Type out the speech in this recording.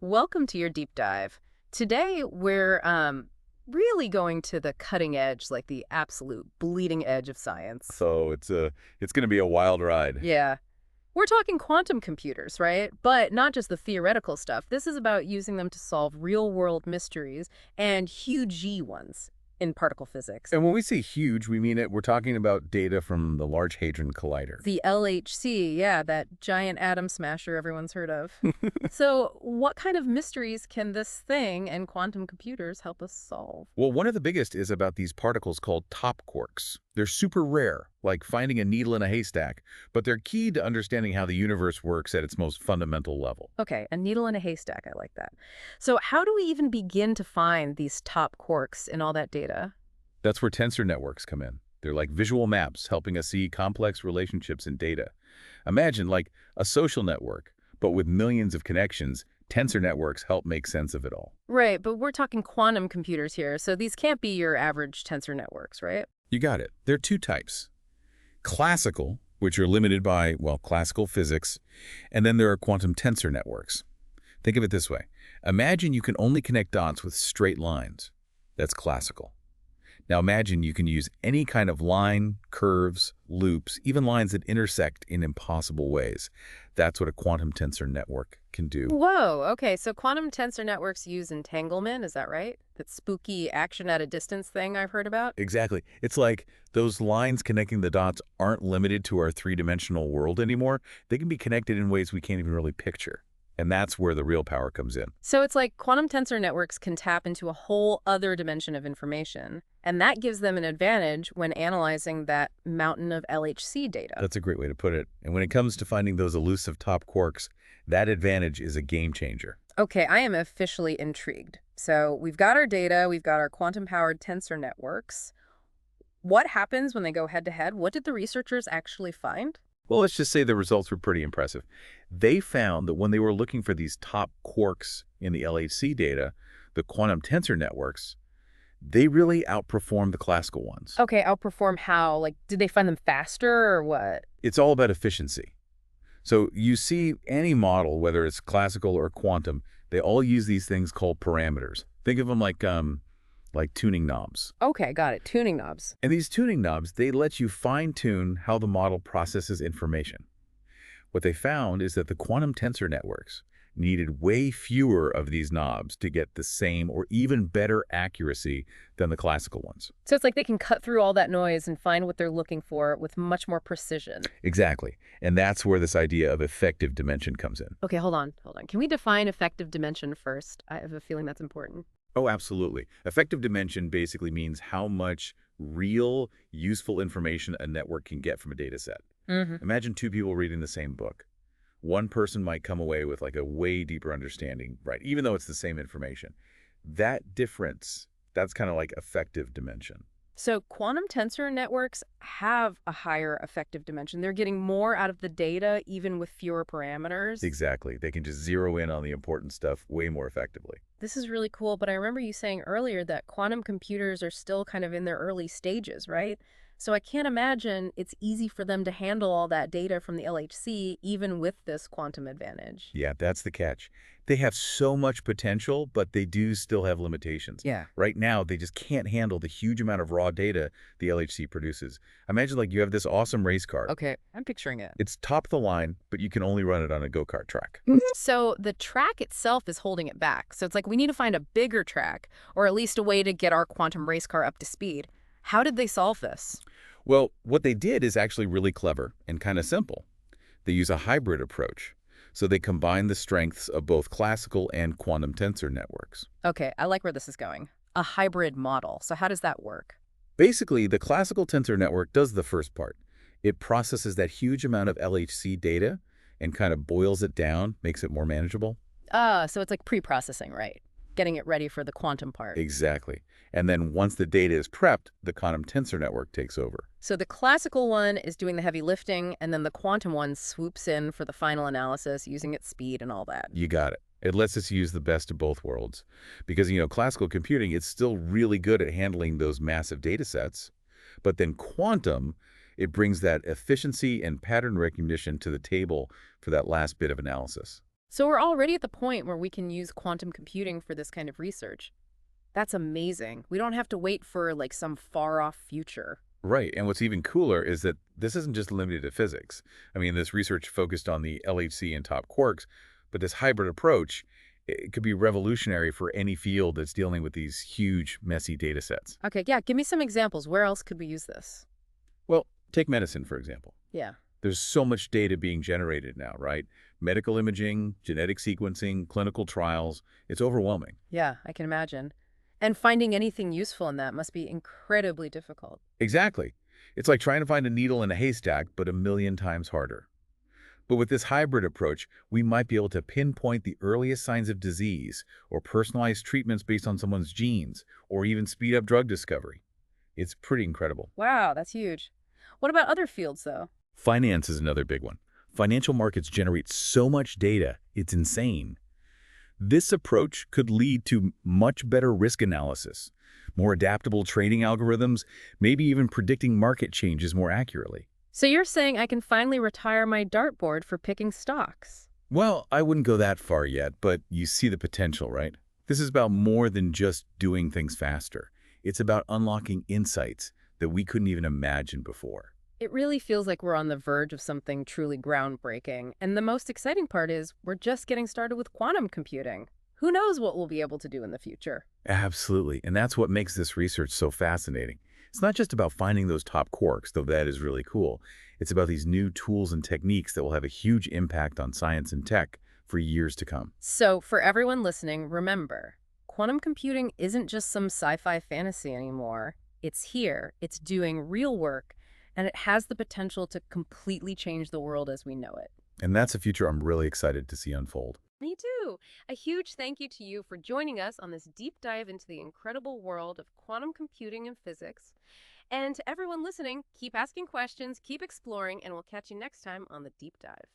Welcome to your deep dive. Today, we're really going to the cutting edge, like the absolute bleeding edge of science. So it's going to be a wild ride. Yeah. We're talking quantum computers, right? But not just the theoretical stuff. This is about using them to solve real-world mysteries and huge G ones in particle physics. And when we say huge, we mean it. We're talking about data from the Large Hadron Collider. The LHC, yeah, that giant atom smasher everyone's heard of. So what kind of mysteries can this thing and quantum computers help us solve? Well, one of the biggest is about these particles called top quarks. They're super rare, like finding a needle in a haystack, but they're key to understanding how the universe works at its most fundamental level. Okay, a needle in a haystack, I like that. So how do we even begin to find these top quarks in all that data? That's where tensor networks come in. They're like visual maps helping us see complex relationships in data. Imagine like a social network, but with millions of connections. Tensor networks help make sense of it all. Right, but we're talking quantum computers here, so these can't be your average tensor networks, right? You got it. There are two types. Classical, which are limited by, well, classical physics, and then there are quantum tensor networks. Think of it this way. Imagine you can only connect dots with straight lines. That's classical. Now imagine you can use any kind of line, curves, loops, even lines that intersect in impossible ways. That's what a quantum tensor network can do. Whoa, okay, so quantum tensor networks use entanglement, is that right? That spooky action at a distance thing I've heard about? Exactly. It's like those lines connecting the dots aren't limited to our three-dimensional world anymore. They can be connected in ways we can't even really picture. And that's where the real power comes in. So it's like quantum tensor networks can tap into a whole other dimension of information, and that gives them an advantage when analyzing that mountain of LHC data. That's a great way to put it. And when it comes to finding those elusive top quarks, that advantage is a game changer. Okay, I am officially intrigued. So we've got our data, we've got our quantum-powered tensor networks. What happens when they go head-to-head? What did the researchers actually find? Well, let's just say the results were pretty impressive. They found that when they were looking for these top quarks in the LHC data, the quantum tensor networks, they really outperformed the classical ones. Okay, outperform how? Like, did they find them faster or what? It's all about efficiency. So you see any model, whether it's classical or quantum, they all use these things called parameters. Think of them like tuning knobs. Okay, got it. Tuning knobs. And these tuning knobs, they let you fine-tune how the model processes information. What they found is that the quantum tensor networks needed way fewer of these knobs to get the same or even better accuracy than the classical ones. So it's like they can cut through all that noise and find what they're looking for with much more precision. Exactly. And that's where this idea of effective dimension comes in. Okay, hold on. Can we define effective dimension first? I have a feeling that's important. Oh, absolutely. Effective dimension basically means how much real, useful information a network can get from a data set. Imagine two people reading the same book. One person might come away with like a way deeper understanding, right? Even though it's the same information. That difference, that's kind of like effective dimension. So quantum tensor networks have a higher effective dimension. They're getting more out of the data, even with fewer parameters. Exactly. They can just zero in on the important stuff way more effectively. This is really cool, but I remember you saying earlier that quantum computers are still kind of in their early stages, right? So I can't imagine it's easy for them to handle all that data from the LHC, even with this quantum advantage. Yeah, that's the catch. They have so much potential, but they do still have limitations. Yeah. Right now, they just can't handle the huge amount of raw data the LHC produces. Imagine like you have this awesome race car. Okay, I'm picturing it. It's top of the line, but you can only run it on a go-kart track. So the track itself is holding it back. So it's like we need to find a bigger track, or at least a way to get our quantum race car up to speed. How did they solve this? Well, what they did is actually really clever and kind of simple. They use a hybrid approach. So they combine the strengths of both classical and quantum tensor networks. Okay, I like where this is going. A hybrid model. So how does that work? Basically, the classical tensor network does the first part. It processes that huge amount of LHC data and kind of boils it down, makes it more manageable. So it's like pre-processing, right? Getting it ready for the quantum part. Exactly. And then once the data is prepped, the quantum tensor network takes over. So the classical one is doing the heavy lifting, and then the quantum one swoops in for the final analysis using its speed and all that. You got it. It lets us use the best of both worlds. Because, classical computing, it's still really good at handling those massive data sets. But then quantum, it brings that efficiency and pattern recognition to the table for that last bit of analysis. So we're already at the point where we can use quantum computing for this kind of research. That's amazing. We don't have to wait for like some far off future. Right, and what's even cooler is that this isn't just limited to physics. I mean, this research focused on the LHC and top quarks, but this hybrid approach, it could be revolutionary for any field that's dealing with these huge, messy data sets. Okay, yeah, give me some examples. Where else could we use this? Well, take medicine, for example. Yeah. There's so much data being generated now, right? Medical imaging, genetic sequencing, clinical trials. It's overwhelming. Yeah, I can imagine. And finding anything useful in that must be incredibly difficult. Exactly. It's like trying to find a needle in a haystack, but a million times harder. But with this hybrid approach, we might be able to pinpoint the earliest signs of disease or personalize treatments based on someone's genes or even speed up drug discovery. It's pretty incredible. Wow, that's huge. What about other fields, though? Finance is another big one. Financial markets generate so much data, it's insane. This approach could lead to much better risk analysis, more adaptable trading algorithms, maybe even predicting market changes more accurately. So you're saying I can finally retire my dartboard for picking stocks? Well, I wouldn't go that far yet, but you see the potential, right? This is about more than just doing things faster. It's about unlocking insights that we couldn't even imagine before. It really feels like we're on the verge of something truly groundbreaking. And the most exciting part is we're just getting started with quantum computing. Who knows what we'll be able to do in the future? Absolutely, and that's what makes this research so fascinating. It's not just about finding those top quarks, though that is really cool. It's about these new tools and techniques that will have a huge impact on science and tech for years to come. So, for everyone listening, remember, quantum computing isn't just some sci-fi fantasy anymore. It's here, it's doing real work, and it has the potential to completely change the world as we know it. And that's a future I'm really excited to see unfold. Me too. A huge thank you to you for joining us on this deep dive into the incredible world of quantum computing and physics. And to everyone listening, keep asking questions, keep exploring, and we'll catch you next time on the deep dive.